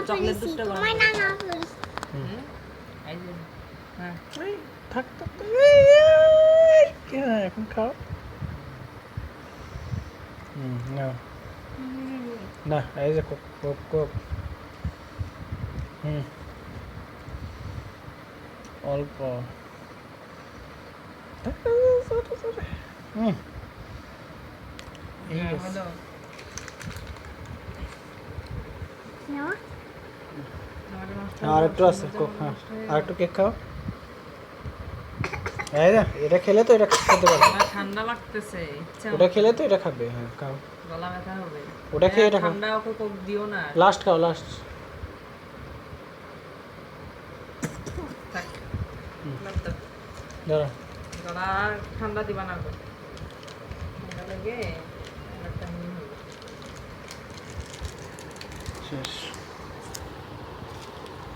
chocolate দুধটা গরম এই যে হ্যাঁ থাক থাক এখন খাও না না এই যে কোক কোক কোক অল্প এই হলো আর একটু আছে কোক হ্যাঁ আর একটু কেক খাও এই না এটা খেলে তো এটা খেতে পারবে ঠান্ডা লাগতেছে ইচ্ছা ওটা খেলে তো এটা খাবে হ্যাঁ খাও গলা ব্যথা হবে ওটা খেয়ে এটা খাও ঠান্ডা ওকে কোক দিও না লাস্ট খাও লাস্ট থাক দাঁড়া গলা ঠান্ডা দিবা না গো ঠান্ডা লাগে একটা শেষ